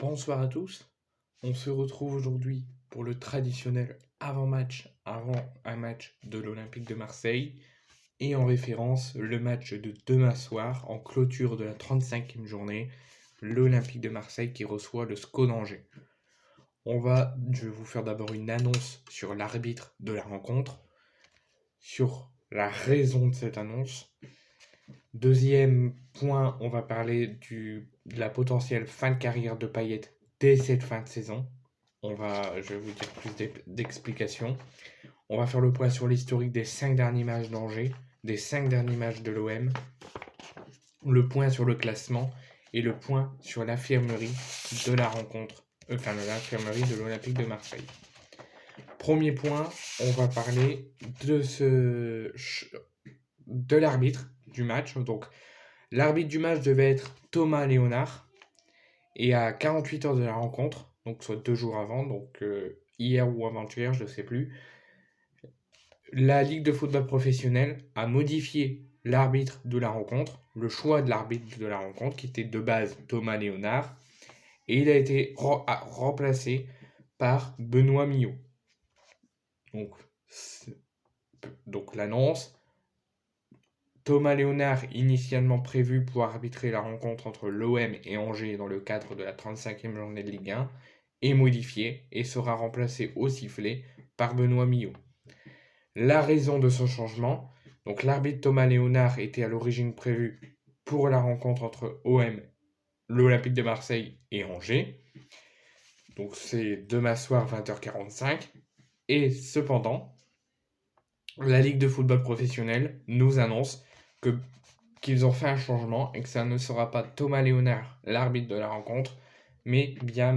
Bonsoir à tous. On se retrouve aujourd'hui pour le traditionnel avant-match, avant un match de l'Olympique de Marseille, et en référence le match de demain soir en clôture de la 35e journée, l'Olympique de Marseille qui reçoit le SCO d'Angers. Je vais vous faire d'abord une annonce sur l'arbitre de la rencontre, sur la raison de cette annonce. Deuxième point, on va parler de la potentielle fin de carrière de Payet dès cette fin de saison. Je vais vous dire plus d'explications. On va faire le point sur l'historique des 5 derniers matchs d'Angers, des 5 derniers matchs de l'OM, le point sur le classement et le point sur l'infirmerie de la rencontre, l'infirmerie de l'Olympique de Marseille. Premier point, on va parler de l'arbitre du match. Donc, l'arbitre du match devait être Thomas Léonard. Et à 48 heures de la rencontre, donc soit 2 jours avant, donc hier ou avant-hier, je ne sais plus, la Ligue de football professionnel a modifié l'arbitre de la rencontre, le choix de l'arbitre de la rencontre, qui était de base Thomas Léonard, et il a été remplacé par Benoît Millot. Donc l'annonce, Thomas Léonard, initialement prévu pour arbitrer la rencontre entre l'OM et Angers dans le cadre de la 35e journée de Ligue 1, est modifié et sera remplacé au sifflet par Benoît Millot. La raison de ce changement, donc l'arbitre Thomas Léonard était à l'origine prévu pour la rencontre entre OM, l'Olympique de Marseille et Angers. Donc c'est demain soir 20h45. Et cependant, la Ligue de football professionnel nous annonce qu'ils ont fait un changement et que ça ne sera pas Thomas Léonard, l'arbitre de la rencontre, mais bien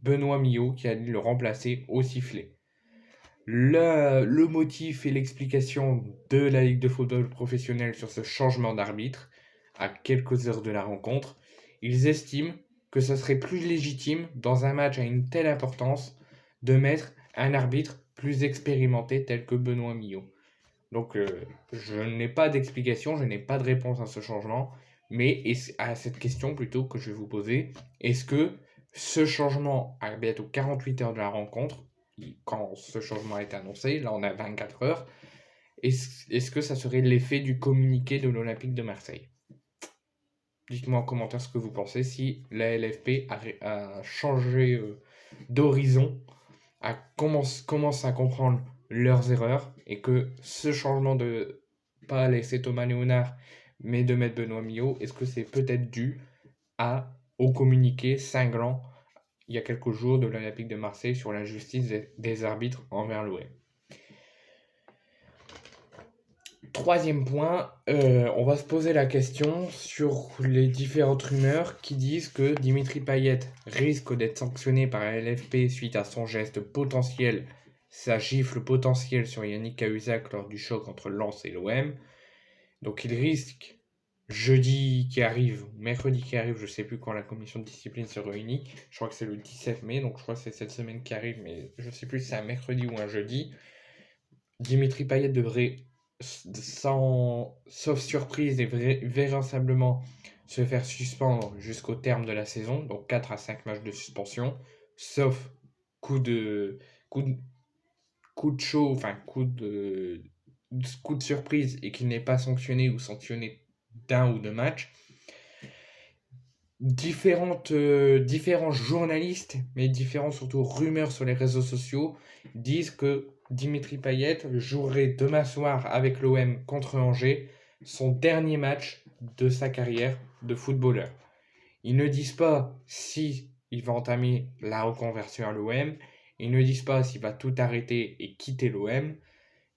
Benoît Millot qui allait le remplacer au sifflet. Le motif et l'explication de la Ligue de football professionnel sur ce changement d'arbitre, à quelques heures de la rencontre, ils estiment que ce serait plus légitime, dans un match à une telle importance, de mettre un arbitre plus expérimenté tel que Benoît Millot. Donc, je n'ai pas d'explication, je n'ai pas de réponse à ce changement, mais à cette question plutôt que je vais vous poser, est-ce que ce changement à bientôt 48 heures de la rencontre, quand ce changement a été annoncé, là on a 24 heures, est-ce que ça serait l'effet du communiqué de l'Olympique de Marseille? Dites-moi en commentaire ce que vous pensez, si la LFP a changé d'horizon, commence à comprendre leurs erreurs et que ce changement de pas laisser Thomas Léonard mais de mettre Benoît Millot, est-ce que c'est peut-être dû au communiqué cinglant il y a quelques jours de l'Olympique de Marseille sur l'injustice des arbitres envers l'OM? Troisième point, on va se poser la question sur les différentes rumeurs qui disent que Dimitri Payet risque d'être sanctionné par la LFP suite à son geste potentiel, sa gifle potentielle sur Yannick Cahuzac lors du choc entre Lens et l'OM. Donc il risque, jeudi qui arrive, mercredi qui arrive, je ne sais plus quand la commission de discipline se réunit, je crois que c'est le 17 mai, donc je crois que c'est cette semaine qui arrive, mais je ne sais plus si c'est un mercredi ou un jeudi. Dimitri Payet devrait, sauf surprise et vraisemblablement, se faire suspendre jusqu'au terme de la saison, donc 4 à 5 matchs de suspension, sauf coup de chaud, enfin coup de surprise et qu'il n'est pas sanctionné ou sanctionné d'un ou deux matchs. Différents journalistes, mais différents surtout rumeurs sur les réseaux sociaux, disent que Dimitri Payet jouerait demain soir avec l'OM contre Angers son dernier match de sa carrière de footballeur. Ils ne disent pas si il va entamer la reconversion à l'OM, ils ne disent pas s'il va tout arrêter et quitter l'OM,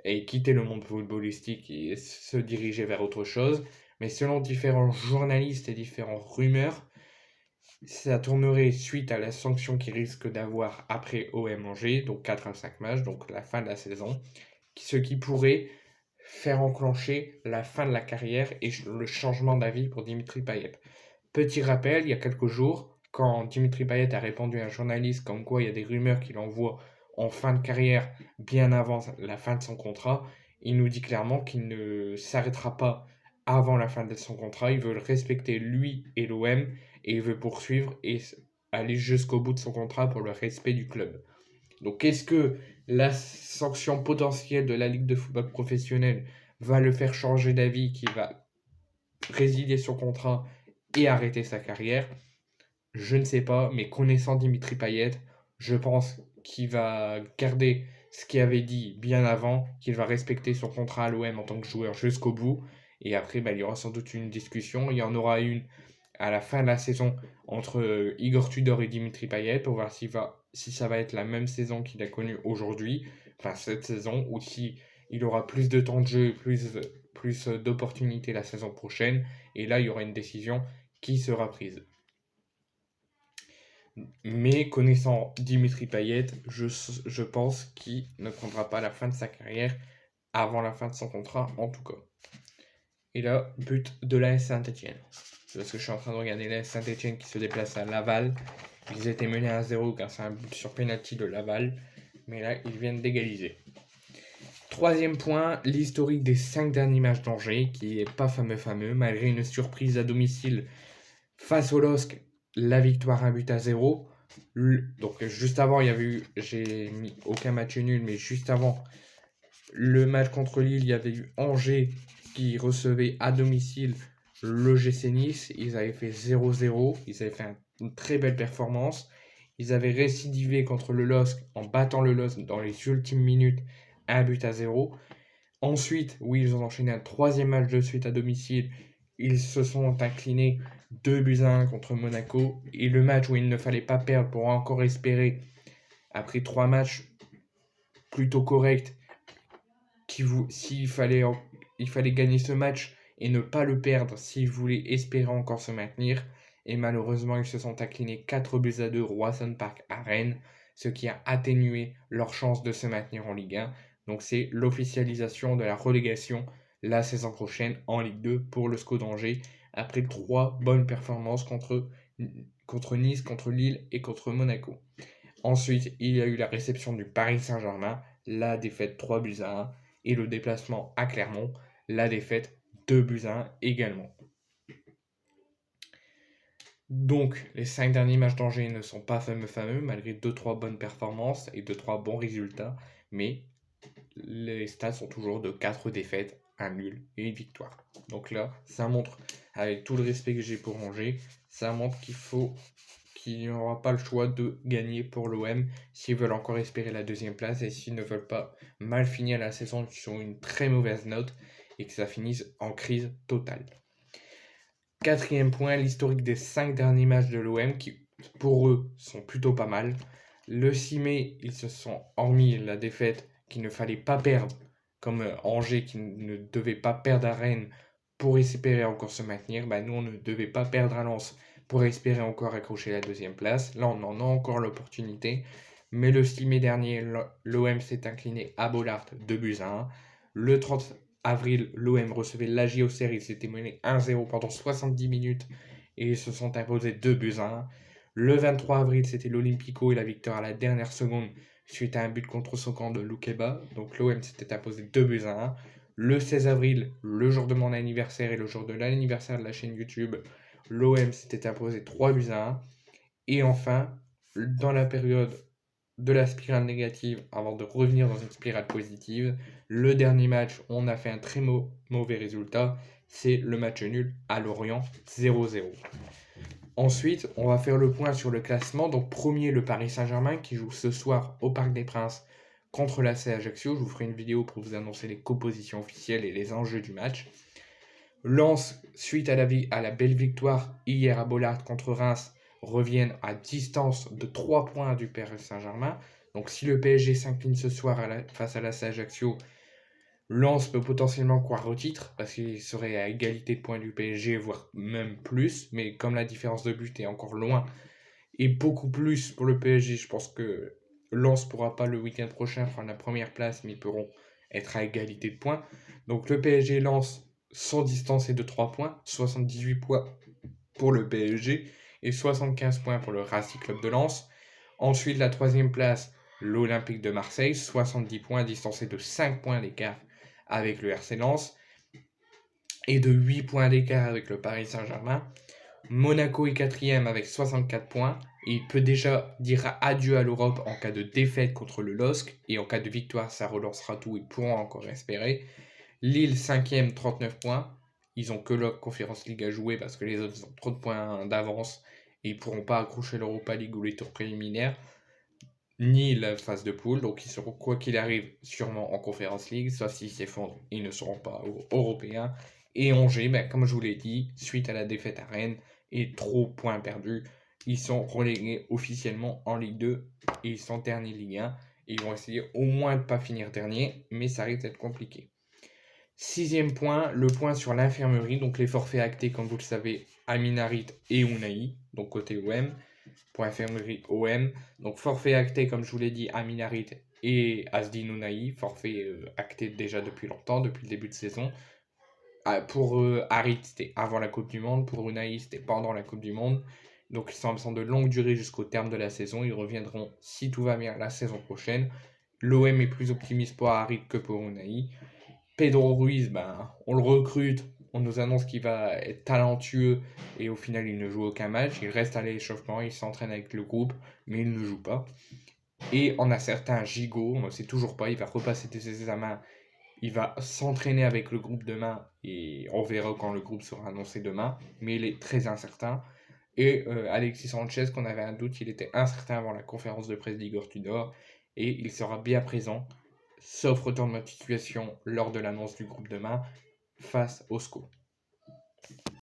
et quitter le monde footballistique et se diriger vers autre chose, mais selon différents journalistes et différentes rumeurs, ça tournerait suite à la sanction qu'il risque d'avoir après OM Angers, donc 4 à 5 matchs, donc la fin de la saison, ce qui pourrait faire enclencher la fin de la carrière et le changement d'avis pour Dimitri Payet. Petit rappel, il y a quelques jours, quand Dimitri Payet a répondu à un journaliste comme quoi il y a des rumeurs qu'il envoie en fin de carrière bien avant la fin de son contrat, il nous dit clairement qu'il ne s'arrêtera pas avant la fin de son contrat, il veut le respecter lui et l'OM et il veut poursuivre et aller jusqu'au bout de son contrat pour le respect du club. Donc est-ce que la sanction potentielle de la Ligue de football professionnel va le faire changer d'avis, qui va résilier son contrat et arrêter sa carrière? Je ne sais pas, mais connaissant Dimitri Payet, je pense qu'il va garder ce qu'il avait dit bien avant, qu'il va respecter son contrat à l'OM en tant que joueur jusqu'au bout. Et après, il y aura sans doute une discussion. Il y en aura une à la fin de la saison entre Igor Tudor et Dimitri Payet pour voir si ça va être la même saison qu'il a connue aujourd'hui, enfin cette saison, ou si il aura plus de temps de jeu, plus d'opportunités la saison prochaine. Et là, il y aura une décision qui sera prise. Mais connaissant Dimitri Payet, je pense qu'il ne prendra pas la fin de sa carrière avant la fin de son contrat, en tout cas. Et là, but de l'AS Saint-Etienne. Parce que je suis en train de regarder l'AS Saint-Etienne qui se déplace à Laval. Ils étaient menés à 0 grâce à un but sur penalty de Laval. Mais là, ils viennent d'égaliser. Troisième point, l'historique des 5 derniers matchs d'Angers, qui n'est pas fameux, malgré une surprise à domicile face au LOSC, la victoire 1-0. Donc juste avant, j'ai mis aucun match nul, mais juste avant le match contre Lille, il y avait eu Angers qui recevait à domicile le GC Nice. Ils avaient fait 0-0, ils avaient fait une très belle performance. Ils avaient récidivé contre le LOSC en battant le LOSC dans les ultimes minutes, 1-0. Ensuite, oui, ils ont enchaîné un troisième match de suite à domicile. Ils se sont inclinés 2-1 contre Monaco. Et le match où il ne fallait pas perdre pour encore espérer, après 3 matchs plutôt corrects, il fallait gagner ce match et ne pas le perdre s'ils voulaient espérer encore se maintenir. Et malheureusement, ils se sont inclinés 4-2 au Roison Park à Rennes, ce qui a atténué leur chance de se maintenir en Ligue 1. Donc c'est l'officialisation de la relégation la saison prochaine en Ligue 2 pour le SCO d'Angers, après 3 bonnes performances contre Nice, contre Lille et contre Monaco. Ensuite, il y a eu la réception du Paris Saint-Germain, la défaite 3-1, et le déplacement à Clermont, la défaite 2-1 également. Donc, les 5 derniers matchs d'Angers ne sont pas fameux, malgré 2-3 bonnes performances et 2-3 bons résultats, mais les stats sont toujours de 4 défaites, 1 nul et une victoire. Donc là, ça montre, avec tout le respect que j'ai pour Angers, ça montre qu'il n'y aura pas le choix de gagner pour l'OM s'ils veulent encore espérer la deuxième place et s'ils ne veulent pas mal finir la saison sur une très mauvaise note et que ça finisse en crise totale. Quatrième point, l'historique des 5 derniers matchs de l'OM qui, pour eux, sont plutôt pas mal. Le 6 mai, ils se sont, hormis la défaite qu'il ne fallait pas perdre, comme Angers qui ne devait pas perdre à Rennes pour espérer encore se maintenir, nous on ne devait pas perdre à Lens pour espérer encore accrocher la deuxième place. Là on en a encore l'opportunité, mais le 6 mai dernier, l'OM s'est incliné à Bollaert 2-1. Le 30 avril, l'OM recevait l'AJ Auxerre, ils s'étaient menés 1-0 pendant 70 minutes et ils se sont imposés 2-1. Le 23 avril, c'était l'Olympico et la victoire à la dernière seconde suite à un but contre son camp de Loukeba. Donc l'OM s'était imposé 2-1. Le 16 avril, le jour de mon anniversaire et le jour de l'anniversaire de la chaîne YouTube, l'OM s'était imposé 3-1. Et enfin, dans la période de la spirale négative avant de revenir dans une spirale positive, le dernier match où on a fait un très mauvais résultat, c'est le match nul à Lorient 0-0. Ensuite, on va faire le point sur le classement. Donc premier, le Paris Saint-Germain qui joue ce soir au Parc des Princes contre l'AC Ajaccio. Je vous ferai une vidéo pour vous annoncer les compositions officielles et les enjeux du match. Lens, suite à la belle victoire hier à Bollaert contre Reims, reviennent à distance de 3 points du Paris Saint-Germain. Donc si le PSG s'incline ce soir face à l'AC Ajaccio, Lens peut potentiellement croire au titre, parce qu'il serait à égalité de points du PSG, voire même plus, mais comme la différence de but est encore loin, et beaucoup plus pour le PSG, je pense que Lens ne pourra pas le week-end prochain prendre la première place, mais ils pourront être à égalité de points. Donc le PSG et Lens sont distancés de 3 points, 78 points pour le PSG et 75 points pour le Racing Club de Lens. Ensuite, la troisième place, l'Olympique de Marseille, 70 points, distancé de 5 points d'écart avec le RC Lens et de 8 points d'écart avec le Paris Saint-Germain. Monaco est quatrième avec 64 points. Et il peut déjà dire adieu à l'Europe en cas de défaite contre le LOSC. Et en cas de victoire, ça relancera tout. Ils pourront encore espérer. Lille, 5e, 39 points. Ils ont que leur Conference League à jouer parce que les autres ont trop de points d'avance. Et ils ne pourront pas accrocher l'Europa League ou les tours préliminaires, ni la phase de poule. Donc ils seront, quoi qu'il arrive, sûrement en Conference League. Sauf s'ils s'effondrent, ils ne seront pas européens. Et Angers, comme je vous l'ai dit, suite à la défaite à Rennes et trop points perdus, ils sont relégués officiellement en Ligue 2 et ils sont derniers Ligue 1. Et ils vont essayer au moins de ne pas finir dernier, mais ça risque d'être compliqué. 6e point, le point sur l'infirmerie, donc les forfaits actés, comme vous le savez, Aminarit et Unai, donc côté OM, pour infirmerie OM. Donc forfait acté, comme je vous l'ai dit, Aminarit et Asdin Unai, forfait acté déjà depuis longtemps, depuis le début de saison. Pour Harit, c'était avant la Coupe du Monde, pour Unai, c'était pendant la Coupe du Monde. Donc ils sont absents de longue durée jusqu'au terme de la saison. Ils reviendront, si tout va bien, la saison prochaine. L'OM est plus optimiste pour Harit que pour Unai. Pedro Ruiz, on le recrute, on nous annonce qu'il va être talentueux et au final il ne joue aucun match. Il reste à l'échauffement, il s'entraîne avec le groupe, mais il ne joue pas. Et on a certains Gigot, on ne sait toujours pas, il va repasser des examens, il va s'entraîner avec le groupe demain et on verra quand le groupe sera annoncé demain, mais il est très incertain. Et Alexis Sanchez, qu'on avait un doute, il était incertain avant la conférence de presse d'Igor Tudor et il sera bien présent, sauf retournement de situation lors de l'annonce du groupe demain face au SCO.